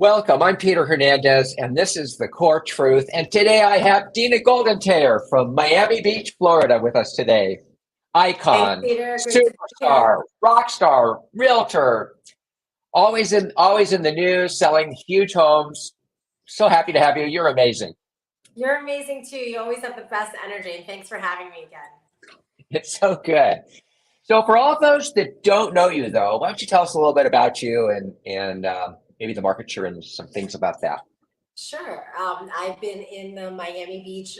Welcome. I'm Peter Hernandez, and this is The Core Truth. And today I have Dina Goldentayer from Miami Beach, Florida, with us today. Thanks, Icon, Peter. Great to be here. superstar, rock star, realtor, always in the news, selling huge homes. So happy to have you. You're amazing. You're amazing too. You always have the best energy, and thanks for having me again. It's so good. So for all those that don't know you, though, why don't you tell us a little bit about you and maybe the market you're in, some things about that. Sure. I've been in the Miami Beach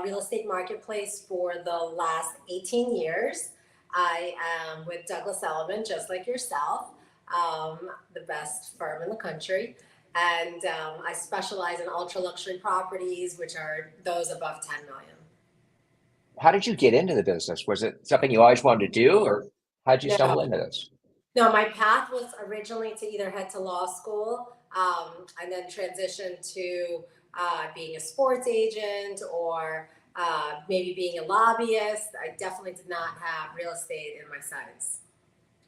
real estate marketplace for the last 18 years. I am with Douglas Elliman, just like yourself, the best firm in the country. And I specialize in ultra luxury properties, which are those above 10 million. How did you get into the business? Was it something you always wanted to do, or how did you No, stumble into this? No, my path was originally to either head to law school and then transition to being a sports agent or maybe being a lobbyist. I definitely did not have real estate in my sights.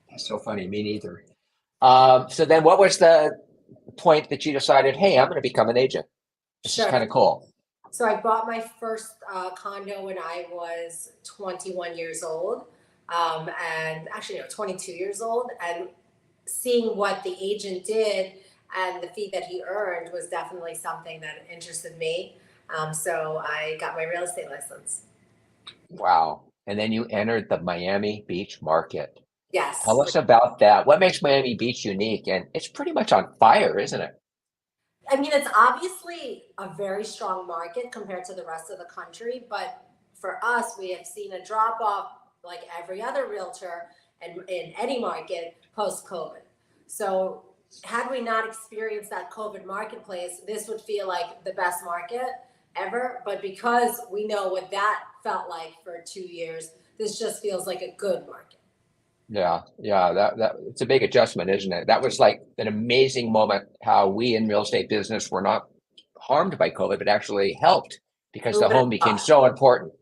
That's so funny. Me neither. So then what was the point that you decided, hey, I'm going to become an agent? This is kind Sure. of cool. So I bought my first condo when I was 21 years old, and actually, no, 22 years old. And seeing what the agent did and the fee that he earned was definitely something that interested me. So I got my real estate license. Wow. And then you entered the Miami Beach market. Tell Yes. us about that. What makes Miami Beach unique? And it's pretty much on fire, isn't it? I mean, it's obviously a very strong market compared to the rest of the country, but for us, we have seen a drop off like every other realtor and in any market post COVID. So, had we not experienced that COVID marketplace, this would feel like the best market ever. But because we know what that felt like for 2 years, this just feels like a good market. Yeah, that it's a big adjustment, isn't it? That was like an amazing moment how we in real estate business were not harmed by COVID, but actually helped because Who the would have home became thought? so important.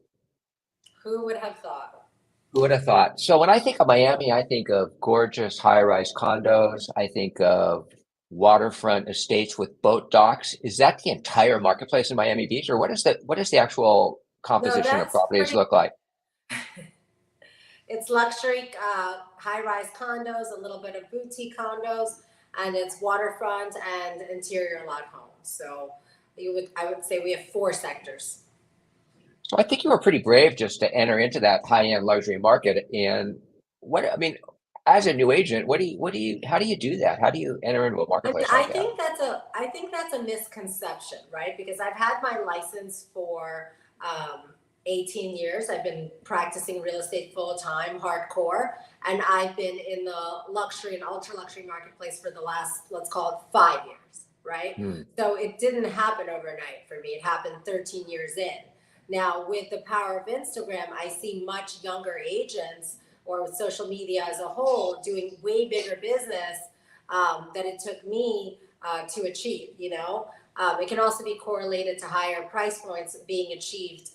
Who would have thought? Who would have thought? So when I think of Miami, I think of gorgeous high-rise condos. I think of waterfront estates with boat docks. Is that the entire marketplace in Miami Beach, or what is the actual No, composition of that's properties pretty. look like? It's luxury high-rise condos, a little bit of boutique condos, and it's waterfront and interior lot homes. So I would say we have four sectors. So I think you were pretty brave just to enter into that high-end luxury market. And I mean, as a new agent, how do you do that? How do you enter into a And marketplace like that? I think that's a misconception, right? Because I've had my license for 18 years. I've been practicing real estate full time, hardcore, and I've been in the luxury and ultra luxury marketplace for the last, let's call it 5 years, right? Hmm. So it didn't happen overnight for me. It happened 13 years in. Now, with the power of Instagram, I see much younger agents or with social media as a whole doing way bigger business that it took me to achieve. It can also be correlated to higher price points being achieved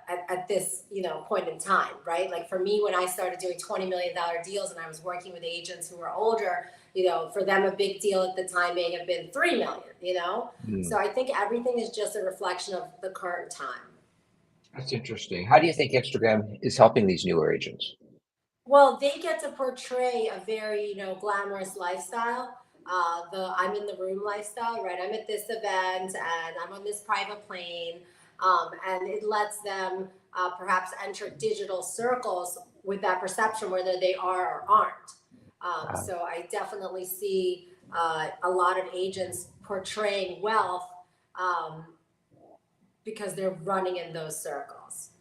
at this point in time, right? Like for me, when I started doing $20 million deals and I was working with agents who were older, for them a big deal at the time may have been 3 million. Hmm. So I think everything is just a reflection of the current time. That's interesting. How do you think Instagram is helping these newer agents? Well, they get to portray a very, glamorous lifestyle. The I'm in the room lifestyle, right? I'm at this event and I'm on this private plane, and it lets them perhaps enter digital circles with that perception, whether they are or aren't. Wow. So I definitely see a lot of agents portraying wealth um, because they're running in those circles.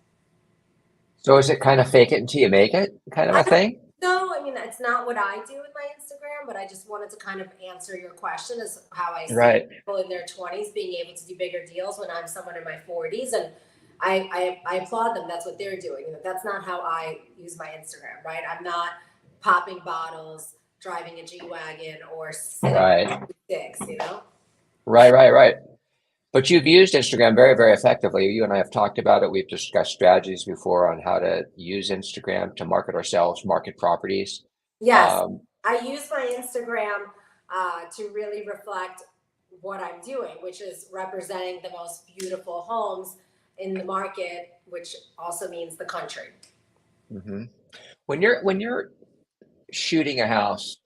So is it kind of fake it until you make it kind of I a don't thing? know. I mean, it's not what I do with my Instagram, but I just wanted to kind of answer your question as how I see Right. people in their 20s being able to do bigger deals when I'm someone in my 40s. And I applaud them. That's what they're doing. That's not how I use my Instagram, right? I'm not popping bottles, driving a G-Wagon, or sitting Right. at six. Right. But you've used Instagram very, very effectively. You and I have talked about it. We've discussed strategies before on how to use Instagram to market ourselves, market properties. Yes, Um, I use my Instagram to really reflect what I'm doing, which is representing the most beautiful homes in the market, which also means the country. Hmm. When you're shooting a house,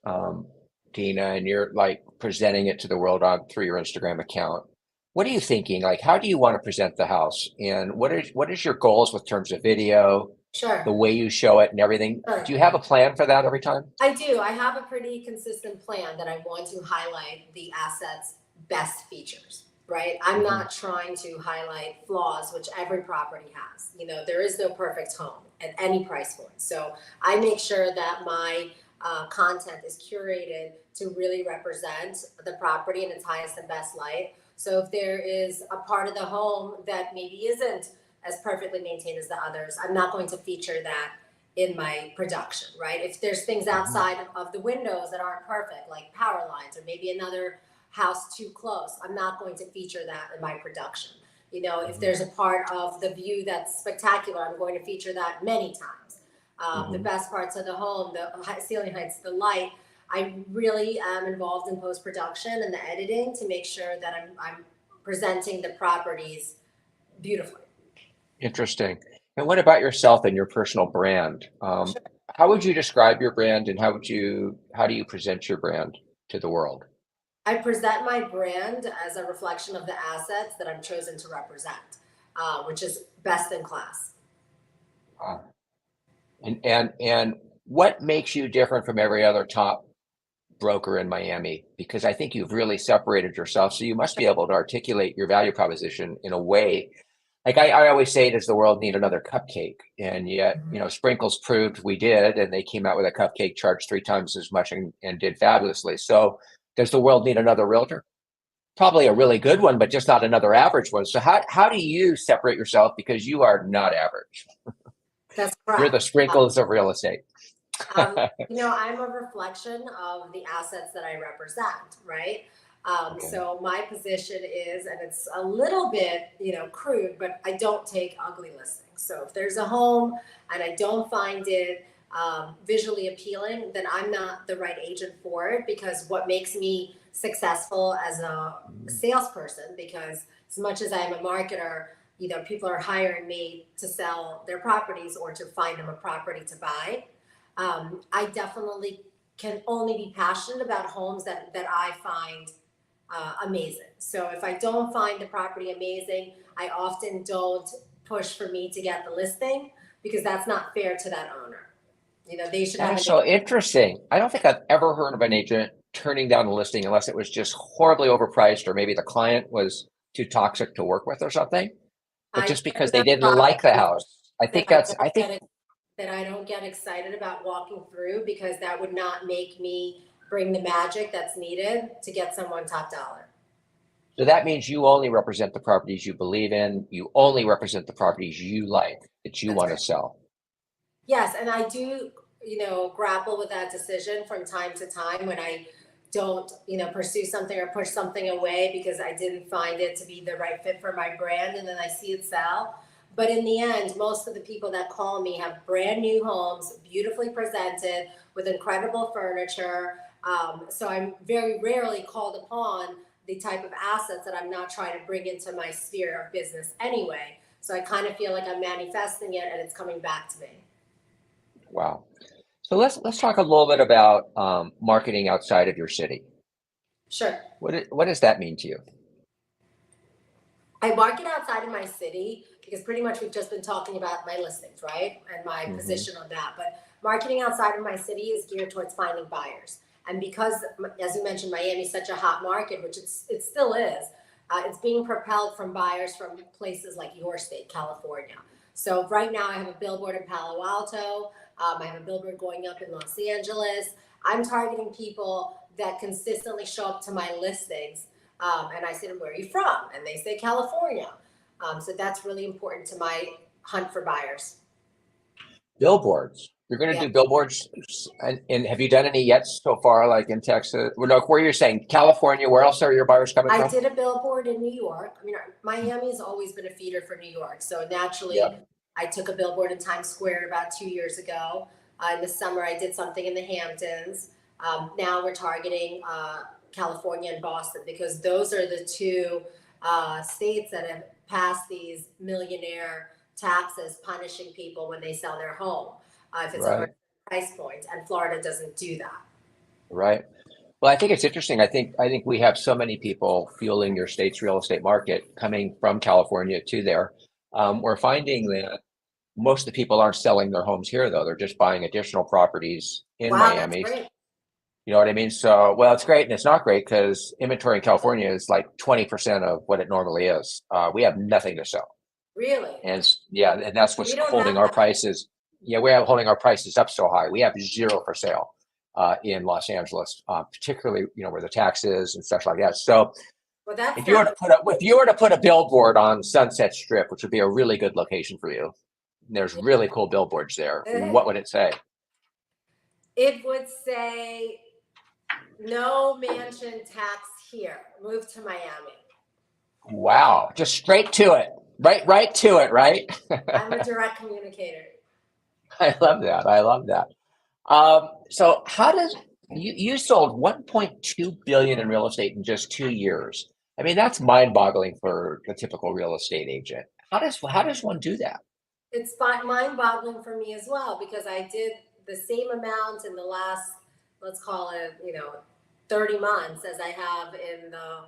Dina, and you're like presenting it to the world on through your Instagram account, what are you thinking? Like, how do you want to present the house, and what is your goals with terms of video, the Sure. way you show it, and everything? Do Sure. you have a plan for that every time? I do. I have a pretty consistent plan that I want to highlight the asset's best features, right? I'm Hmm. not trying to highlight flaws, which every property has. There is no perfect home at any price point. So I make sure that my content is curated to really represent the property in its highest and best light. So if there is a part of the home that maybe isn't as perfectly maintained as the others, I'm not going to feature that in my production, right? If there's things Hmm. outside of the windows that aren't perfect, like power lines or maybe another house too close, I'm not going to feature that in my production. If Hmm. there's a part of the view that's spectacular, I'm going to feature that many times. The Hmm. best parts of the home, the ceiling heights, the light. I really am involved in post production and the editing to make sure that I'm presenting the properties beautifully. Interesting. And what about yourself and your personal brand? How would you describe your brand, and how do you present your brand to the world? I present my brand as a reflection of the assets that I'm chosen to represent, which is best in class. Uh, and what makes you different from every other top broker in Miami? Because I think you've really separated yourself, so you must be able to articulate your value proposition in a way. Like I always say, does the world need another cupcake? And yet, Sprinkles proved we did, and they came out with a cupcake charged 3 times as much and did fabulously. So, does the world need another realtor? Probably a really good one, but just not another average one. So, how do you separate yourself? Because you are not average. That's You're the correct. Sprinkles of real estate. I'm a reflection of the assets that I represent, right? Okay. So my position is, and it's a little bit, crude, but I don't take ugly listings. So if there's a home and I don't find it visually appealing, then I'm not the right agent for it, because what makes me successful as a salesperson, because as much as I'm a marketer, people are hiring me to sell their properties or to find them a property to buy. I definitely can only be passionate about homes that I find amazing. So if I don't find the property amazing, I often don't push for me to get the listing, because that's not fair to that owner. They should That have is an. so interesting. I don't think I've ever heard of an agent turning down a listing unless it was just horribly overpriced, or maybe the client was too toxic to work with or something, but I just because do they have didn't like the properties house. I that think I that's, I don't think, get that I don't get excited about walking through, because that would not make me bring the magic that's needed to get someone top dollar. so that means you only represent the properties you believe in. You only represent the properties you like, that you That's want to right. sell. Yes, and I do, grapple with that decision from time to time when I don't, pursue something or push something away because I didn't find it to be the right fit for my brand, and then I see it sell. But in the end, most of the people that call me have brand new homes, beautifully presented with incredible furniture. So I'm very rarely called upon the type of assets that I'm not trying to bring into my sphere of business anyway. So I kind of feel like I'm manifesting it and it's coming back to me. Wow. So let's talk a little bit about marketing outside of your city. Sure. What does that mean to you? I market outside of my city because pretty much we've just been talking about my listings, right? And my Hmm. position on that. But marketing outside of my city is geared towards finding buyers. And because, as you mentioned, Miami is such a hot market, which it still is, it's being propelled from buyers from places like your state, California. So right now I have a billboard in Palo Alto. I have a billboard going up in Los Angeles. I'm targeting people that consistently show up to my listings, and I said, where are you from? And they say California. So that's really important to my hunt for buyers. Billboards. You're going to Yeah. do billboards, and have you done any yet so far, like in Texas? Well, no, where you're saying California, where else are your buyers coming I from? did a billboard in New York. I mean, Miami has always been a feeder for New York. So naturally, Yeah. I took a billboard in Times Square about 2 years ago. In the summer, I did something in the Hamptons. Now we're targeting California and Boston, because those are the two states that have passed these millionaire taxes punishing people when they sell their home if it's over Right. a price point, and Florida doesn't do that. Right. Well, I think it's interesting. I think we have so many people fueling your state's real estate market coming from California to there. We're finding that most of the people aren't selling their homes here, though. They're just buying additional properties in Wow, that's Miami. great. You know what I mean? So, well, it's great and it's not great because inventory in California is like 20% of what it normally is. We have nothing to sell. Really? Yeah, and that's what's We don't holding have our that. prices. Yeah, we are holding our prices up so high. We have zero for sale in Los Angeles, particularly where the tax is and stuff like that. So Well, that's if you were not. to put a billboard on Sunset Strip, which would be a really good location for you, and there's really cool billboards there. What would it say? It would say, no mansion tax here. Move to Miami. Wow, just straight to it. Right to it, right? I'm a direct communicator. I love that. I love that. So how does you sold 1.2 billion in real estate in just 2 years? I mean, that's mind-boggling for a typical real estate agent. How does one do that? It's mind-boggling for me as well, because I did the same amount in the last, let's call it, 30 months as I have in the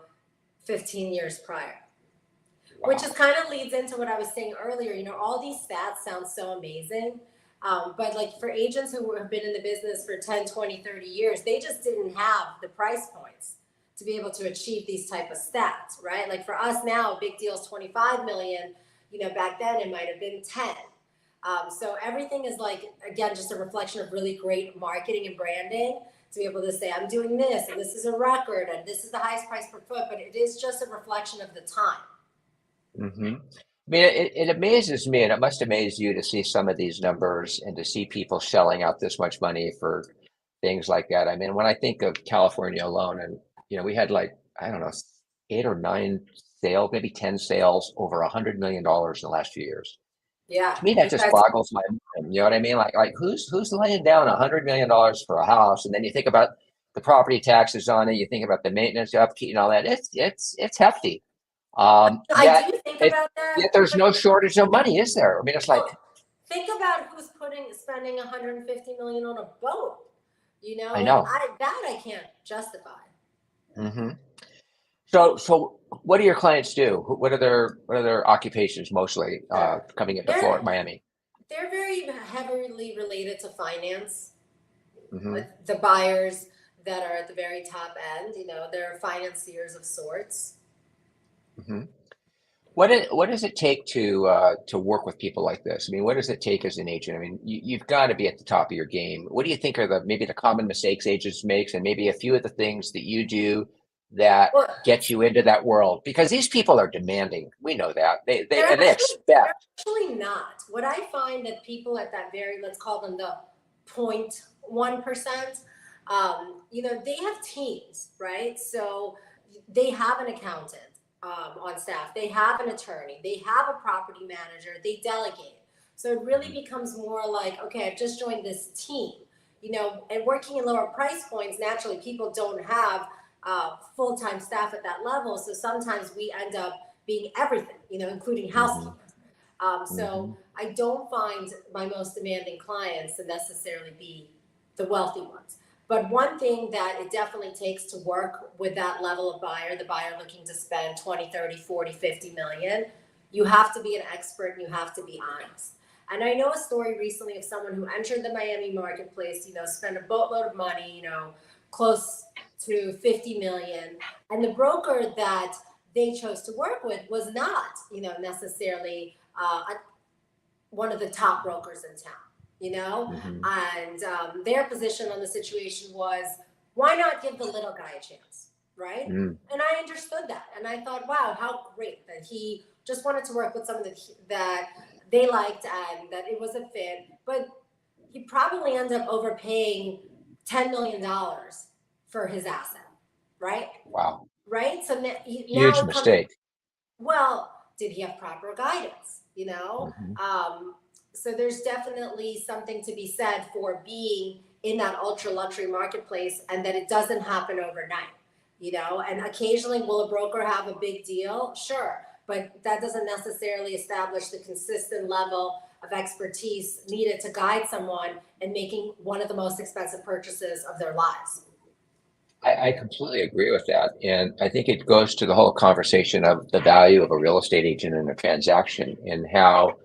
15 years prior. Wow. Which is kind of leads into what I was saying earlier. All these stats sound so amazing. But like for agents who have been in the business for 10, 20, 30 years, they just didn't have the price points to be able to achieve these type of stats, right? Like for us now, big deal's 25 million. Back then it might have been 10. So everything is like, again, just a reflection of really great marketing and branding to be able to say, I'm doing this, and this is a record, and this is the highest price per foot, but it is just a reflection of the time. Hmm. I mean, it amazes me, and it must amaze you to see some of these numbers and to see people shelling out this much money for things like that. I mean, when I think of California alone, and we had like, I don't know, 8 or 9 sales, maybe 10 sales over $100 million in the last few years. Yeah, To me, that you just guys. boggles my mind. You know what I mean? Like who's laying down $100 million for a house, and then you think about the property taxes on it, you think about the maintenance, upkeep, and all that. It's hefty. I Yet do think it about that, yet there's but no shortage of money, is there? I mean, it's like well, think about who's spending 150 million on a boat. I Like know. I can't justify. Hmm. So what do your clients do? What are their occupations mostly Sure. coming into Florida, They're Miami? they're very heavily related to finance. Hmm. The buyers that are at the very top end, they're financiers of sorts. Hmm. What does it take to work with people like this? I mean, what does it take as an agent? I mean, you've got to be at the top of your game. What do you think are maybe the common mistakes agents makes, and maybe a few of the things that you do that Well, get you into that world? Because these people are demanding. We know that they're and they actually they're expect. actually not. What I find that people at that very, let's call them the 0.1%, they have teams, right? So they have an accountant on staff, they have an attorney, they have a property manager, they delegate. So it really becomes more like, okay, I've just joined this team, and working in lower price points, naturally people don't have full-time staff at that level. So sometimes we end up being everything, including Hmm. housekeeping. Hmm. So I don't find my most demanding clients to necessarily be the wealthy ones. But one thing that it definitely takes to work with that level of buyer, the buyer looking to spend 20, 30, 40, 50 million, you have to be an expert and you have to be honest. And I know a story recently of someone who entered the Miami marketplace, spent a boatload of money, close to 50 million. And the broker that they chose to work with was not, necessarily one of the top brokers in town, Hmm. and their position on the situation was, why not give the little guy a chance, right? Mm. And I understood that, and I thought, wow, how great that he just wanted to work with someone that they liked and that it was a fit, but he probably ended up overpaying $10 million for his asset, right? Wow. Right. So now Huge it comes, mistake. well, did he have proper guidance? Hmm. So there's definitely something to be said for being in that ultra luxury marketplace, and that it doesn't happen overnight. and occasionally will a broker have a big deal? Sure. But that doesn't necessarily establish the consistent level of expertise needed to guide someone in making one of the most expensive purchases of their lives. I completely agree with that. And I think it goes to the whole conversation of the value of a real estate agent in a transaction and how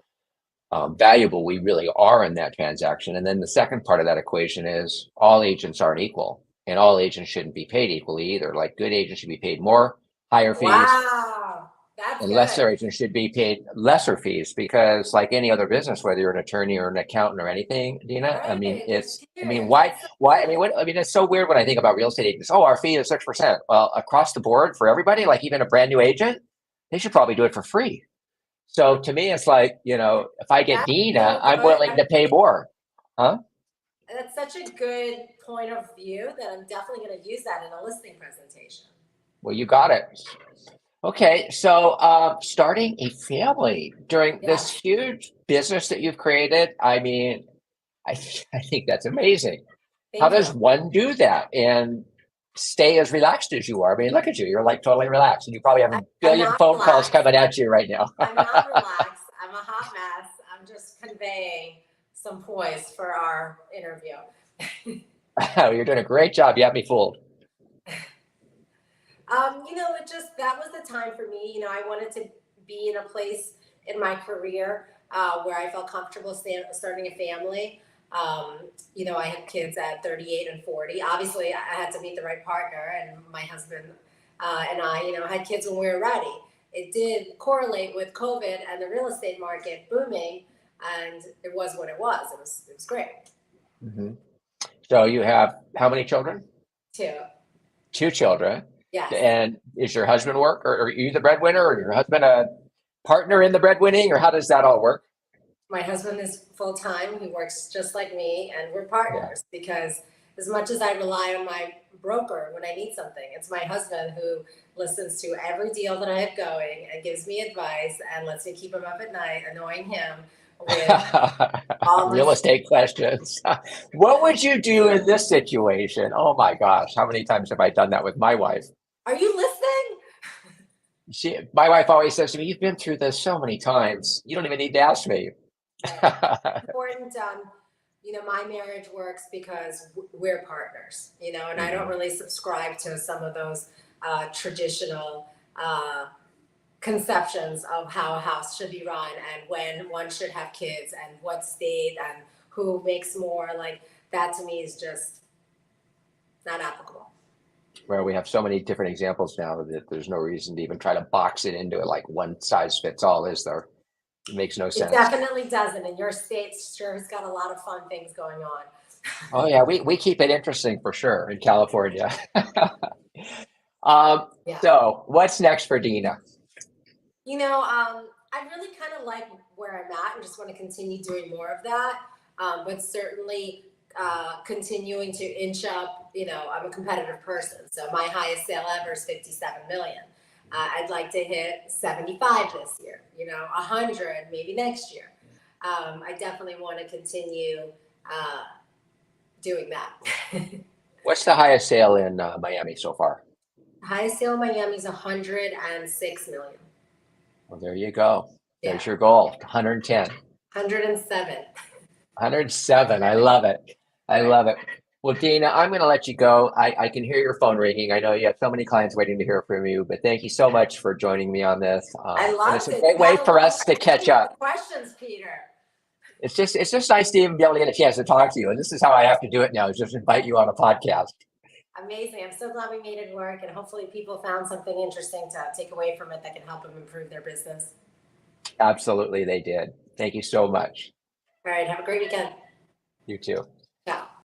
valuable we really are in that transaction. And then the second part of that equation is all agents aren't equal and all agents shouldn't be paid equally either. Like good agents should be paid more, higher fees, Wow, that's and good. lesser agents should be paid lesser fees because like any other business, whether you're an attorney or an accountant or anything, Dina, I Right. mean, There's it's, I mean, tiers. why, I mean, what, I mean, it's so weird when I think about real estate agents. Oh, our fee is 6%. Well, across the board for everybody, like even a brand new agent, they should probably do it for free. So to me, it's like, if I get That's Dina, so I'm good. willing to pay more. Huh? That's such a good point of view that I'm definitely going to use that in a listing presentation. Well, you got it. Okay, so starting a family during this Yes. huge business that you've created, I mean, I, I think that's amazing. How Thank does you. one do that and stay as relaxed as you are? I mean, look at you, you're like totally relaxed, and you probably have a I'm billion not phone calls relaxed. coming at you right now. I'm not relaxed. I'm a hot mess. I'm just conveying some poise for our interview. You're doing a great job. You have me fooled. That was the time for me. I wanted to be in a place in my career where I felt comfortable starting a family. I had kids at 38 and 40. Obviously, I had to meet the right partner, and my husband and I, had kids when we were ready. It did correlate with COVID and the real estate market booming, and it was what it was. It was great. Hmm. So you have how many children? Too. Two children. Yes. And is your husband work, or are you the breadwinner, or your husband a partner in the breadwinning, or how does that all work? My husband is full time. He works just like me, and we're Yeah. partners because as much as I rely on my broker when I need something, it's my husband who listens to every deal that I have going and gives me advice and lets me keep him up at night, annoying him with all Real my. estate questions. What would you do in this situation? Oh my gosh, how many times have I done that with my wife? Are you listening? My wife always says to me, "You've been through this so many times. You don't even need to ask me." Right. Important. My marriage works because we're partners. And I don't Mhm. really subscribe to some of those traditional conceptions of how a house should be run and when one should have kids and what state and who makes more. Like that to me is just not applicable. Where we have so many different examples now that there's no reason to even try to box it into it like one size fits all, is there? It makes no It sense. definitely doesn't. And your state sure has got a lot of fun things going on. Oh yeah, we keep it interesting for sure in California. Yeah. So what's next for Dina? I really kind of like where I'm at and just want to continue doing more of that. But certainly continuing to inch up, I'm a competitive person. So my highest sale ever is 57 million. I'd like to hit 75 this year, 100 maybe next year. I definitely want to continue doing that. What's the highest sale in Miami so far? Highest sale in Miami is 106 million. Well, there you go. Yeah, There's your goal, 110. 107. 107. I love it. I Right. love it. Well, Dina, I'm going to let you go. I can hear your phone ringing. I know you have so many clients waiting to hear from you, but thank you so much for joining me on this. I And it's loved a it. great You had way a for lot us to catch of up. questions, Peter. It's just nice to even be able to get a chance to talk to you. And this is how I have to do it now, is just invite you on a podcast. Amazing. I'm so glad we made it work, and hopefully people found something interesting to take away from it that can help them improve their business. Absolutely, they did. Thank you so much. All right. Have a great weekend. You too.